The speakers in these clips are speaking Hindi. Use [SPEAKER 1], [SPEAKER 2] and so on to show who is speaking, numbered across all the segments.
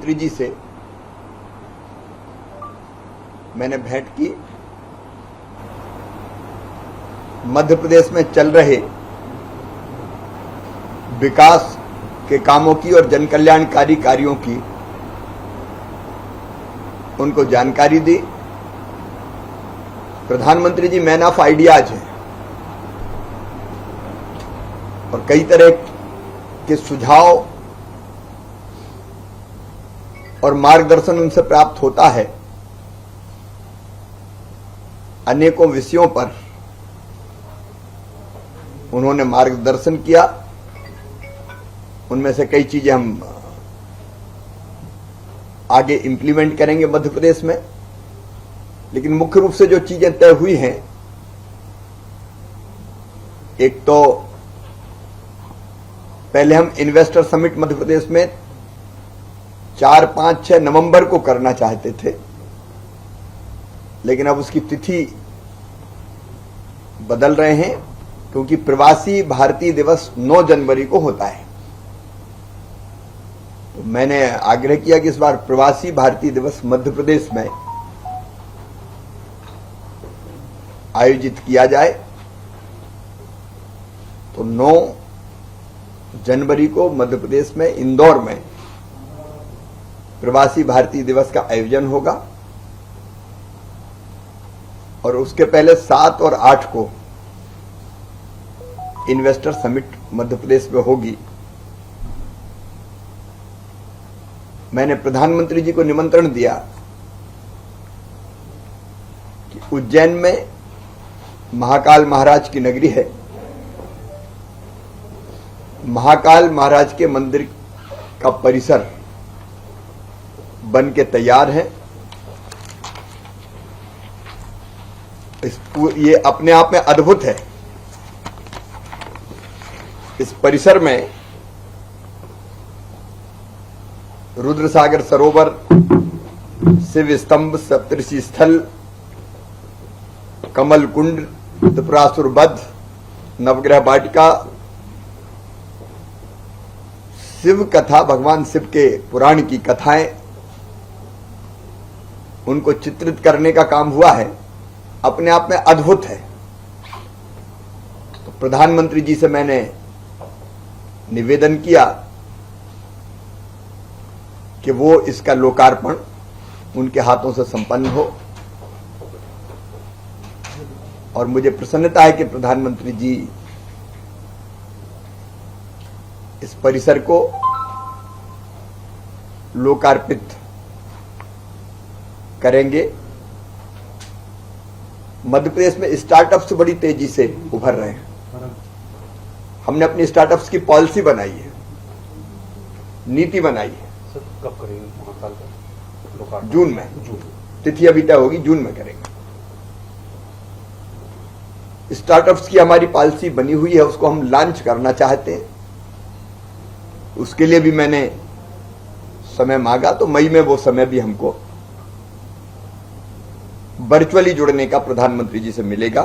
[SPEAKER 1] प्रधानमंत्री जी से मैंने भेंट की। मध्य प्रदेश में चल रहे विकास के कामों की और जनकल्याणकारी कार्यों की उनको जानकारी दी। प्रधानमंत्री जी मैन ऑफ आइडियाज हैं और कई तरह के सुझाव और मार्गदर्शन उनसे प्राप्त होता है। अनेकों विषयों पर उन्होंने मार्गदर्शन किया। उनमें से कई चीजें हम आगे इंप्लीमेंट करेंगे मध्य प्रदेश में, लेकिन मुख्य रूप से जो चीजें तय हुई हैं, एक तो पहले हम इन्वेस्टर समिट मध्य प्रदेश में 4, 5, 6 नवंबर को करना चाहते थे, लेकिन अब उसकी तिथि बदल रहे हैं क्योंकि प्रवासी भारतीय दिवस 9 जनवरी को होता है। तो मैंने आग्रह किया कि इस बार प्रवासी भारतीय दिवस मध्य प्रदेश में आयोजित किया जाए। तो 9 जनवरी को मध्य प्रदेश में इंदौर में प्रवासी भारतीय दिवस का आयोजन होगा और उसके पहले 7 और 8 को इन्वेस्टर समिट मध्य प्रदेश में होगी। मैंने प्रधानमंत्री जी को निमंत्रण दिया कि उज्जैन में महाकाल महाराज की नगरी है। महाकाल महाराज के मंदिर का परिसर बन के तैयार है। ये अपने आप में अद्भुत है। इस परिसर में रुद्रसागर सरोवर, शिव स्तंभ, सप्तऋषि स्थल, कमल कुंड, त्रिपुरासुर वध, नवग्रह वाटिका, शिव कथा, भगवान शिव के पुराण की कथाएं, उनको चित्रित करने का काम हुआ है। अपने आप में अद्भुत है। तो प्रधानमंत्री जी से मैंने निवेदन किया कि वो इसका लोकार्पण उनके हाथों से संपन्न हो और मुझे प्रसन्नता है कि प्रधानमंत्री जी इस परिसर को लोकार्पित करेंगे। मध्य प्रदेश में स्टार्टअप्स बड़ी तेजी से उभर रहे हैं। हमने अपनी स्टार्टअप्स की पॉलिसी बनाई है, नीति बनाई है।
[SPEAKER 2] सर कब करेंगे महाकाल का लोकार्पण?
[SPEAKER 1] जून में। तिथि अभी तय होगी, जून में करेंगे। स्टार्टअप्स की हमारी पॉलिसी बनी हुई है, उसको हम लॉन्च करना चाहते हैं। उसके लिए भी मैंने समय मांगा, तो मई में वो समय भी हमको वर्चुअली जुड़ने का प्रधानमंत्री जी से मिलेगा।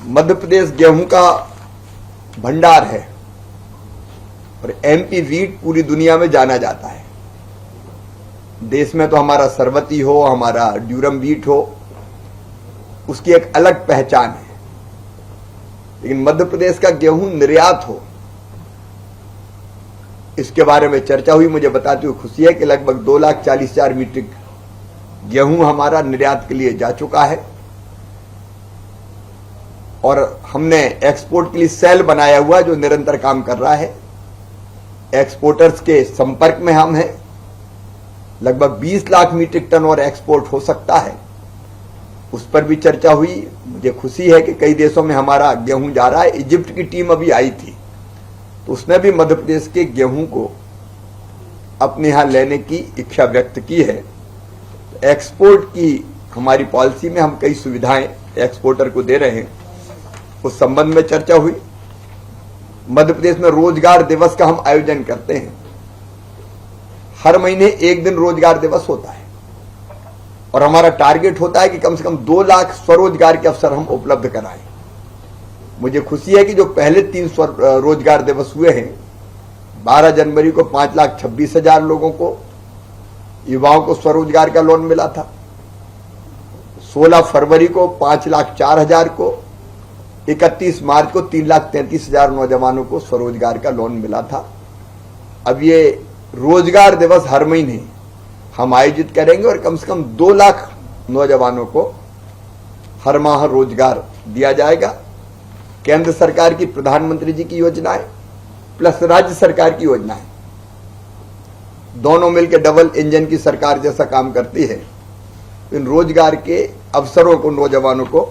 [SPEAKER 1] मध्य प्रदेश गेहूं का भंडार है और एमपी वीट पूरी दुनिया में जाना जाता है। देश में तो हमारा सरवती हो, हमारा ड्यूरम वीट हो, उसकी एक अलग पहचान है, लेकिन मध्य प्रदेश का गेहूं निर्यात हो, इसके बारे में चर्चा हुई। मुझे बताते हुए खुशी है कि लगभग 2,40,000 मीट्रिक गेहूं हमारा निर्यात के लिए जा चुका है और हमने एक्सपोर्ट के लिए सेल बनाया हुआ जो निरंतर काम कर रहा है। एक्सपोर्टर्स के संपर्क में हम हैं। लगभग 20 लाख मीट्रिक टन और एक्सपोर्ट हो सकता है, उस पर भी चर्चा हुई। मुझे खुशी है कि कई देशों में हमारा गेहूं जा रहा है। इजिप्ट की टीम अभी आई थी, तो उसने भी मध्य प्रदेश के गेहूं को अपने यहां लेने की इच्छा व्यक्त की है। एक्सपोर्ट की हमारी पॉलिसी में हम कई सुविधाएं एक्सपोर्टर को दे रहे हैं, उस संबंध में चर्चा हुई। मध्य प्रदेश में रोजगार दिवस का हम आयोजन करते हैं। हर महीने एक दिन रोजगार दिवस होता है और हमारा टारगेट होता है कि कम से कम 2 लाख स्वरोजगार के अवसर हम उपलब्ध कराएं। मुझे खुशी है कि जो पहले 3 रोजगार दिवस हुए हैं 12 जनवरी को 5,26,000 लोगों को, युवाओं को स्वरोजगार का लोन मिला था। 16 फरवरी को 5,04,000 को, 31 मार्च को 3,33,000 नौजवानों को स्वरोजगार का लोन मिला था। अब ये रोजगार दिवस हर महीने हम आयोजित करेंगे और कम से कम 2 लाख नौजवानों को हर माह रोजगार दिया जाएगा। केंद्र सरकार की प्रधानमंत्री जी की योजनाएं प्लस राज्य सरकार की योजनाएं दोनों मिलकर डबल इंजन की सरकार जैसा काम करती है। इन रोजगार के अवसरों को नौजवानों को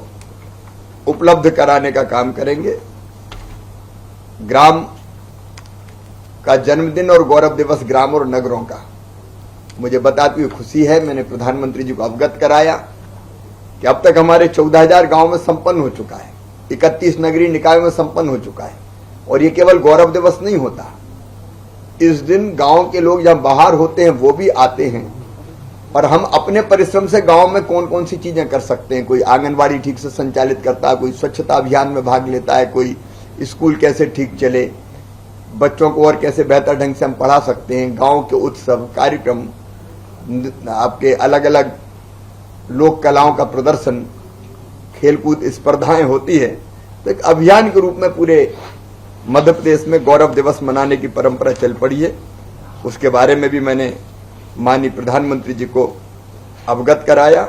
[SPEAKER 1] उपलब्ध कराने का काम करेंगे। ग्राम का जन्मदिन और गौरव दिवस ग्राम और नगरों का मुझे बताती हुई खुशी है। मैंने प्रधानमंत्री जी को अवगत कराया कि अब तक हमारे 14,000 गांव में संपन्न हो चुका है, 31 नगरीय निकायों में संपन्न हो चुका है। और ये केवल गौरव दिवस नहीं होता, इस दिन गांव के लोग जहां बाहर होते हैं वो भी आते हैं और हम अपने परिश्रम से गांव में कौन कौन सी चीजें कर सकते हैं। कोई आंगनबाड़ी ठीक से संचालित करता है, कोई स्वच्छता अभियान में भाग लेता है, कोई स्कूल कैसे ठीक चले, बच्चों को और कैसे बेहतर ढंग से हम पढ़ा सकते हैं। गांव के उत्सव कार्यक्रम, आपके अलग अलग लोक कलाओं का प्रदर्शन, खेलकूद स्पर्धाएं होती है। तो एक अभियान के रूप में पूरे मध्य प्रदेश में गौरव दिवस मनाने की परंपरा चल पड़ी है। उसके बारे में भी मैंने माननीय प्रधानमंत्री जी को अवगत कराया।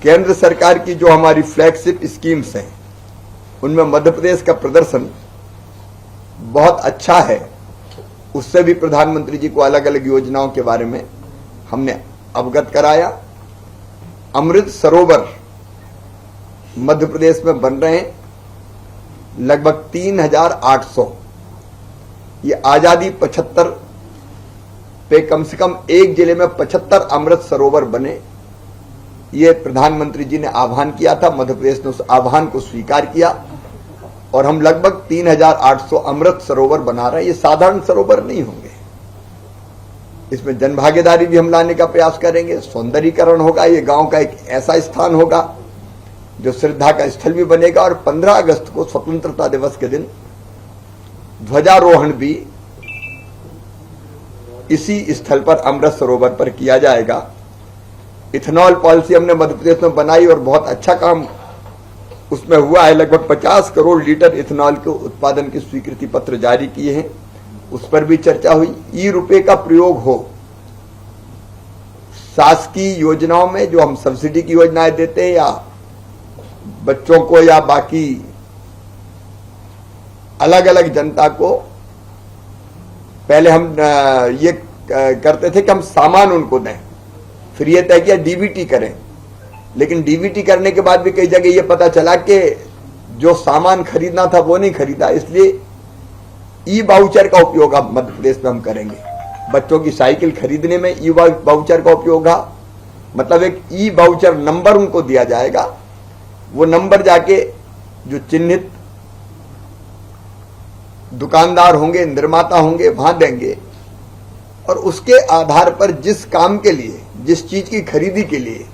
[SPEAKER 1] केंद्र सरकार की जो हमारी फ्लैगशिप स्कीम्स हैं उनमें मध्य प्रदेश का प्रदर्शन बहुत अच्छा है। उससे भी प्रधानमंत्री जी को अलग अलग योजनाओं के बारे में हमने अवगत कराया। अमृत सरोवर मध्य प्रदेश में बन रहे हैं लगभग 3,800। ये आजादी 75 पे कम से कम एक जिले में 75 अमृत सरोवर बने। ये प्रधानमंत्री जी ने आह्वान किया था, मध्य प्रदेश ने उस आह्वान को स्वीकार किया और हम लगभग 3,800 अमृत सरोवर बना रहे हैं। ये साधारण सरोवर नहीं होंगे, इसमें जनभागीदारी भी हम लाने का प्रयास करेंगे। सौंदर्यीकरण होगा, ये गांव का एक ऐसा स्थान होगा जो श्रद्धा का स्थल भी बनेगा। और 15 अगस्त को स्वतंत्रता दिवस के दिन ध्वजारोहण भी इसी स्थल पर अमृत सरोवर पर किया जाएगा। इथेनॉल पॉलिसी हमने मध्य प्रदेश में बनाई और बहुत अच्छा काम उसमें हुआ है। लगभग 50 करोड़ लीटर इथेनॉल के उत्पादन की स्वीकृति पत्र जारी किए हैं, उस पर भी चर्चा हुई। ई-रुपए का प्रयोग हो, शासकीय योजनाओं में जो हम सब्सिडी की योजनाएं देते हैं या बच्चों को या बाकी अलग अलग जनता को, पहले हम ये करते थे कि हम सामान उनको दें, फिर ये तय किया डीबीटी करें। लेकिन डीबीटी करने के बाद भी कई जगह ये पता चला कि जो सामान खरीदना था वो नहीं खरीदा, इसलिए ई वाउचर का उपयोग अब मध्य प्रदेश में हम करेंगे। बच्चों की साइकिल खरीदने में ई वाउचर का उपयोग है, मतलब एक ई वाउचर नंबर उनको दिया जाएगा। वो नंबर जाके जो चिन्हित दुकानदार होंगे, निर्माता होंगे, वहां देंगे और उसके आधार पर जिस काम के लिए, जिस चीज की खरीदी के लिए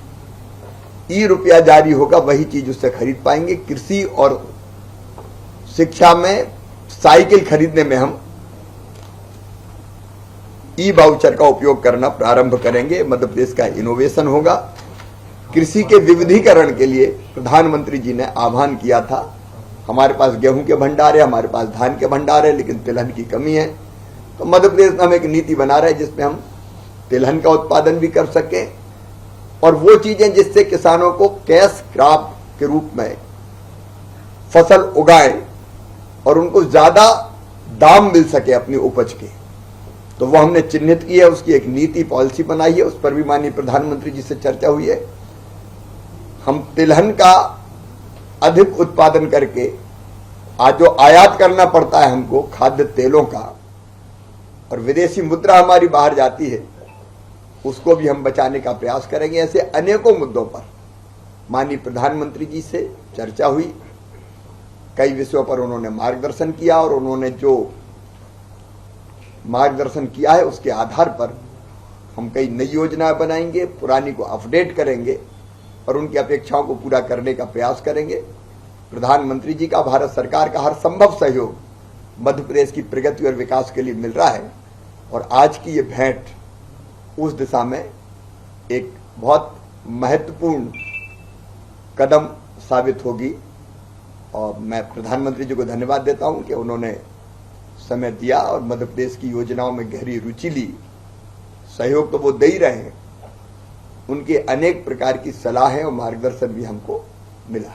[SPEAKER 1] ई-रुपया जारी होगा वही चीज उससे खरीद पाएंगे। कृषि और शिक्षा में साइकिल खरीदने में हम ई वाउचर का उपयोग करना प्रारंभ करेंगे। मध्य प्रदेश का इनोवेशन होगा। कृषि के विविधीकरण के लिए प्रधानमंत्री जी ने आह्वान किया था। हमारे पास गेहूं के भंडार है, हमारे पास धान के भंडार है, लेकिन तिलहन की कमी है। तो मध्य प्रदेश में हम एक नीति बना रहे हैं जिसमें हम तिलहन का उत्पादन भी कर सकें और वो चीजें जिससे किसानों को कैश क्रॉप के रूप में फसल उगाएं और उनको ज्यादा दाम मिल सके अपनी उपज के, तो वो हमने चिन्हित की है। उसकी एक नीति पॉलिसी बनाई है, उस पर भी माननीय प्रधानमंत्री जी से चर्चा हुई है। हम तिलहन का अधिक उत्पादन करके, आज जो आयात करना पड़ता है हमको खाद्य तेलों का और विदेशी मुद्रा हमारी बाहर जाती है, उसको भी हम बचाने का प्रयास करेंगे। ऐसे अनेकों मुद्दों पर माननीय प्रधानमंत्री जी से चर्चा हुई। कई विषयों पर उन्होंने मार्गदर्शन किया और उन्होंने जो मार्गदर्शन किया है उसके आधार पर हम कई नई योजनाएं बनाएंगे, पुरानी को अपडेट करेंगे और उनकी अपेक्षाओं को पूरा करने का प्रयास करेंगे। प्रधानमंत्री जी का, भारत सरकार का हर संभव सहयोग मध्य प्रदेश की प्रगति और विकास के लिए मिल रहा है। और आज की ये भेंट उस दिशा में एक बहुत महत्वपूर्ण कदम साबित होगी। और मैं प्रधानमंत्री जी को धन्यवाद देता हूं कि उन्होंने समय दिया और मध्य प्रदेश की योजनाओं में गहरी रुचि ली। सहयोग तो वो दे ही रहे हैं, उनके अनेक प्रकार की सलाहें और मार्गदर्शन भी हमको मिला।